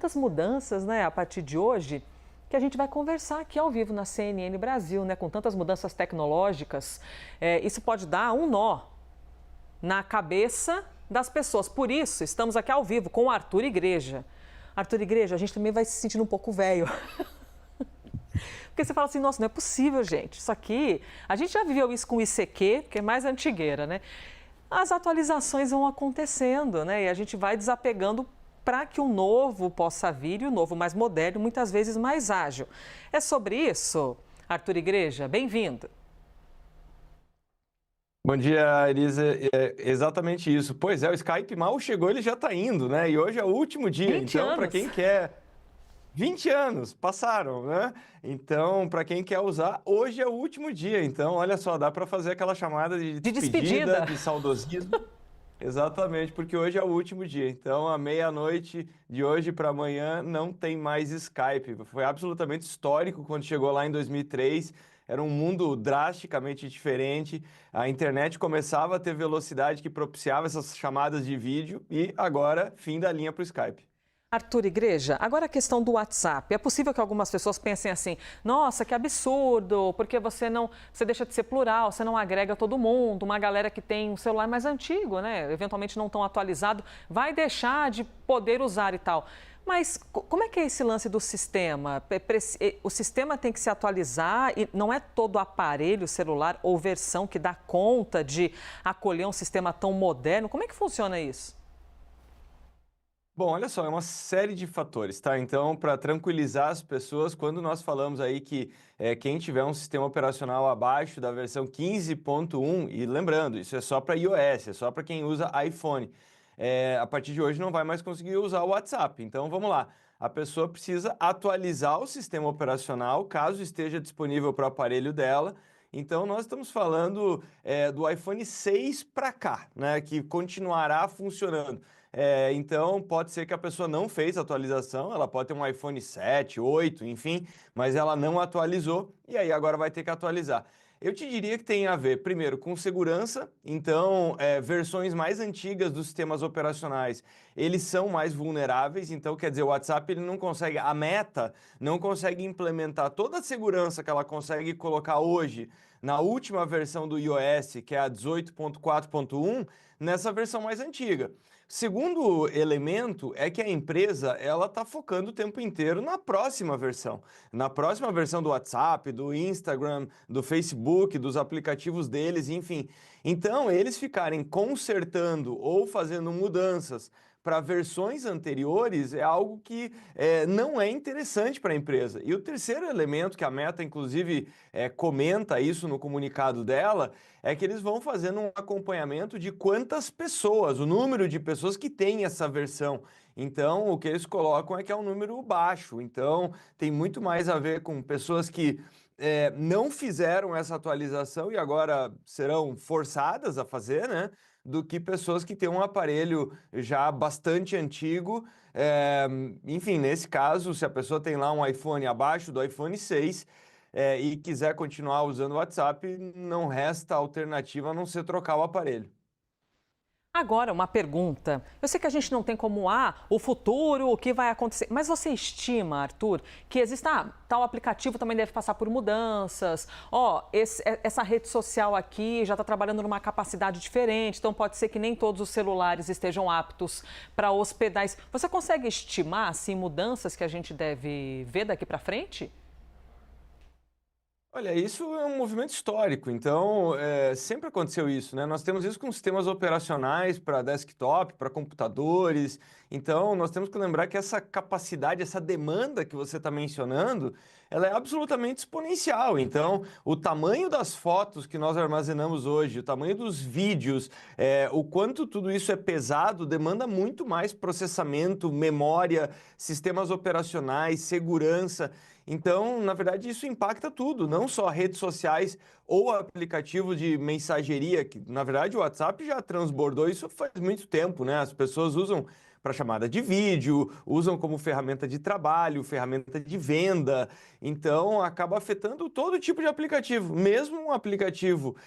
tantas mudanças, né, a partir de hoje, que a gente vai conversar aqui ao vivo na CNN Brasil, né, com tantas mudanças tecnológicas. Isso pode dar um nó na cabeça das pessoas. Por isso, estamos aqui ao vivo com o Arthur Igreja. Arthur Igreja, a gente também vai se sentindo um pouco velho. Porque você fala assim, nossa, não é possível, gente. Isso aqui, a gente já viveu isso com o ICQ, que é mais antigueira, né? As atualizações vão acontecendo, né? E a gente vai desapegando para que o novo possa vir e o novo mais moderno, muitas vezes mais ágil. É sobre isso, Arthur Igreja? Bem-vindo. Bom dia, Elisa. É exatamente isso. Pois é, o Skype mal chegou, ele já está indo, né? E hoje é o último dia. 20 Então, para anos. quem quer... 20 anos passaram, né? Então, para quem quer usar, hoje é o último dia. Então, olha só, dá para fazer aquela chamada de despedida, de saudosismo. Exatamente, porque hoje é o último dia. Então, à meia-noite de hoje para amanhã, não tem mais Skype. Foi absolutamente histórico quando chegou lá em 2003. Era um mundo drasticamente diferente. A internet começava a ter velocidade que propiciava essas chamadas de vídeo e agora, fim da linha para o Skype. Arthur Igreja, agora a questão do WhatsApp. É possível que algumas pessoas pensem assim, nossa, que absurdo, porque você deixa de ser plural, você não agrega todo mundo, uma galera que tem um celular mais antigo, né, eventualmente não tão atualizado, vai deixar de poder usar e tal. Mas como é que é esse lance do sistema? O sistema tem que se atualizar e não é todo aparelho celular ou versão que dá conta de acolher um sistema tão moderno. Como é que funciona isso? Bom, olha só, é uma série de fatores, tá? Então, para tranquilizar as pessoas, quando nós falamos aí que quem tiver um sistema operacional abaixo da versão 15.1, e lembrando, isso é só para iOS, é só para quem usa iPhone, a partir de hoje não vai mais conseguir usar o WhatsApp. Então, vamos lá. A pessoa precisa atualizar o sistema operacional, caso esteja disponível para o aparelho dela. Então, nós estamos falando do iPhone 6 para cá, né? Que continuará funcionando. Então, pode ser que a pessoa não fez a atualização, ela pode ter um iPhone 7, 8, enfim, mas ela não atualizou e aí agora vai ter que atualizar. Eu te diria que tem a ver, primeiro, com segurança. Então, versões mais antigas dos sistemas operacionais, eles são mais vulneráveis. Então, quer dizer, o WhatsApp ele não consegue, a Meta não consegue implementar toda a segurança que ela consegue colocar hoje na última versão do iOS, que é a 18.4.1, nessa versão mais antiga. Segundo elemento é que a empresa ela está focando o tempo inteiro na próxima versão do WhatsApp, do Instagram, do Facebook, dos aplicativos deles, enfim. Então, eles ficarem consertando ou fazendo mudanças para versões anteriores é algo que não é interessante para a empresa. E o terceiro elemento que a Meta, inclusive, comenta isso no comunicado dela, é que eles vão fazendo um acompanhamento de quantas pessoas, o número de pessoas que têm essa versão. Então, o que eles colocam é que é um número baixo. Então, tem muito mais a ver com pessoas que não fizeram essa atualização e agora serão forçadas a fazer, né? Do que pessoas que têm um aparelho já bastante antigo. Enfim, nesse caso, se a pessoa tem lá um iPhone abaixo do iPhone 6 e quiser continuar usando o WhatsApp, não resta alternativa a não ser trocar o aparelho. Agora, uma pergunta. Eu sei que a gente não tem como, o futuro, o que vai acontecer. Mas você estima, Arthur, que exista, tal aplicativo também deve passar por mudanças. Essa rede social aqui já está trabalhando numa capacidade diferente, então pode ser que nem todos os celulares estejam aptos para hospedar isso. Você consegue estimar, assim, mudanças que a gente deve ver daqui para frente? Olha, isso é um movimento histórico, então sempre aconteceu isso, né? Nós temos isso com sistemas operacionais para desktop, para computadores, então nós temos que lembrar que essa capacidade, essa demanda que você está mencionando, ela é absolutamente exponencial. Então, o tamanho das fotos que nós armazenamos hoje, o tamanho dos vídeos, o quanto tudo isso é pesado, demanda muito mais processamento, memória, sistemas operacionais, segurança. Então, na verdade, isso impacta tudo, não só redes sociais ou aplicativo de mensageria, que na verdade o WhatsApp já transbordou isso faz muito tempo, né? As pessoas usam para chamada de vídeo, usam como ferramenta de trabalho, ferramenta de venda. Então, acaba afetando todo tipo de aplicativo. Mesmo um aplicativo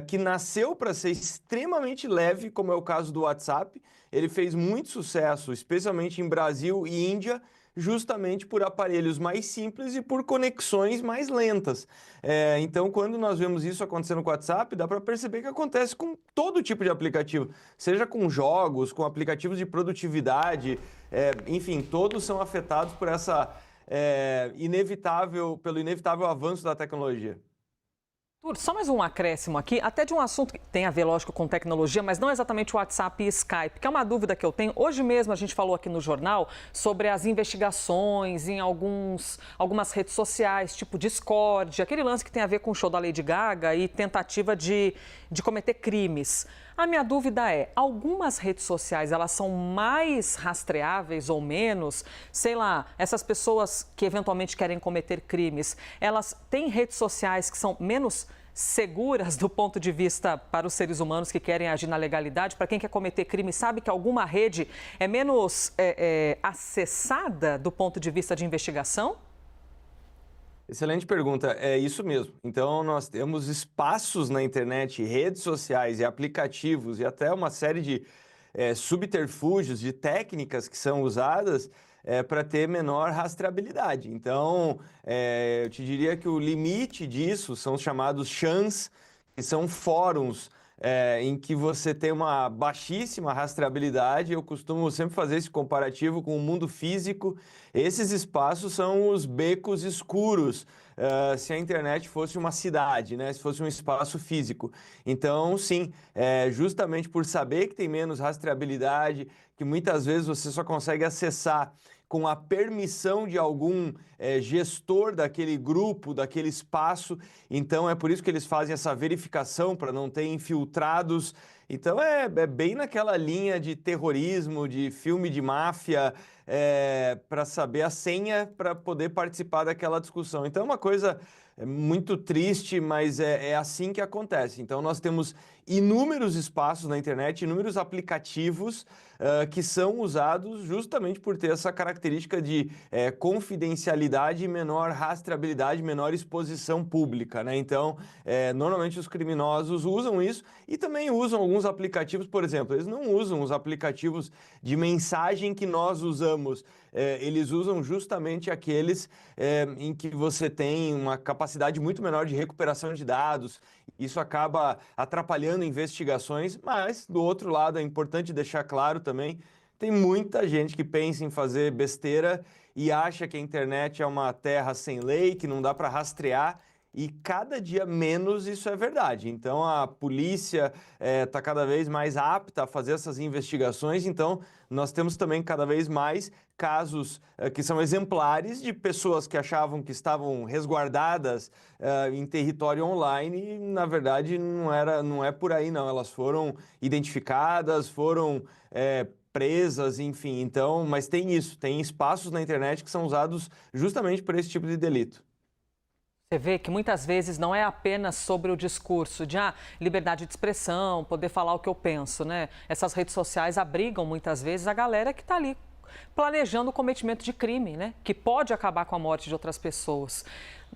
que nasceu para ser extremamente leve, como é o caso do WhatsApp, ele fez muito sucesso, especialmente em Brasil e Índia, justamente por aparelhos mais simples e por conexões mais lentas. Então, quando nós vemos isso acontecendo com o WhatsApp, dá para perceber que acontece com todo tipo de aplicativo, seja com jogos, com aplicativos de produtividade, enfim, todos são afetados por pelo inevitável avanço da tecnologia. Só mais um acréscimo aqui, até de um assunto que tem a ver, lógico, com tecnologia, mas não exatamente o WhatsApp e Skype, que é uma dúvida que eu tenho. Hoje mesmo a gente falou aqui no jornal sobre as investigações em algumas redes sociais, tipo Discord, aquele lance que tem a ver com o show da Lady Gaga e tentativa de cometer crimes. A minha dúvida é, algumas redes sociais, elas são mais rastreáveis ou menos? Sei lá, essas pessoas que eventualmente querem cometer crimes, elas têm redes sociais que são menos seguras do ponto de vista para os seres humanos que querem agir na legalidade? Para quem quer cometer crime, sabe que alguma rede é menos acessada do ponto de vista de investigação? Excelente pergunta, é isso mesmo. Então, nós temos espaços na internet, redes sociais e aplicativos e até uma série de subterfúgios, de técnicas que são usadas para ter menor rastreabilidade. Então, eu te diria que o limite disso são os chamados chans, que são fóruns em que você tem uma baixíssima rastreabilidade. Eu costumo sempre fazer esse comparativo com o mundo físico. Esses espaços são os becos escuros, se a internet fosse uma cidade, né? Se fosse um espaço físico. Então, sim, justamente por saber que tem menos rastreabilidade, que muitas vezes você só consegue acessar com a permissão de algum gestor daquele grupo, daquele espaço. Então, é por isso que eles fazem essa verificação, para não ter infiltrados. Então, é bem naquela linha de terrorismo, de filme de máfia, para saber a senha para poder participar daquela discussão. Então, é uma coisa muito triste, mas é assim que acontece. Então, nós temos inúmeros espaços na internet, inúmeros aplicativos que são usados justamente por ter essa característica de confidencialidade e menor rastreabilidade, menor exposição pública, né? Então, normalmente os criminosos usam isso e também usam alguns aplicativos, por exemplo, eles não usam os aplicativos de mensagem que nós usamos, eles usam justamente aqueles em que você tem uma capacidade muito menor de recuperação de dados. Isso acaba atrapalhando investigações, mas, do outro lado, é importante deixar claro também, tem muita gente que pensa em fazer besteira e acha que a internet é uma terra sem lei, que não dá para rastrear, e cada dia menos isso é verdade. Então, a polícia está cada vez mais apta a fazer essas investigações, então nós temos também cada vez mais casos que são exemplares de pessoas que achavam que estavam resguardadas em território online e, na verdade, não é por aí, não. Elas foram identificadas, foram presas, enfim. Então, mas tem isso, tem espaços na internet que são usados justamente por esse tipo de delito. Você vê que muitas vezes não é apenas sobre o discurso de liberdade de expressão, poder falar o que eu penso, né? Essas redes sociais abrigam muitas vezes a galera que está ali planejando o cometimento de crime, né? Que pode acabar com a morte de outras pessoas.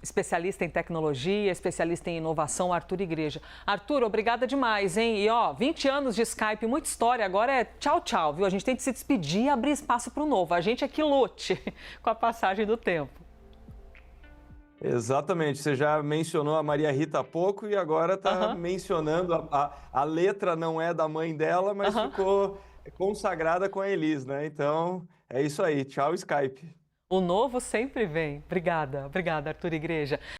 Especialista em tecnologia, especialista em inovação, Arthur Igreja. Arthur, obrigada demais, hein? E 20 anos de Skype, muita história, agora é tchau, tchau, viu? A gente tem que se despedir e abrir espaço para o novo. A gente é que lute com a passagem do tempo. Exatamente, você já mencionou a Maria Rita há pouco e agora está mencionando, a letra não é da mãe dela, mas ficou consagrada com a Elis, né? Então, é isso aí, tchau Skype. O novo sempre vem. Obrigada, Arthur Igreja.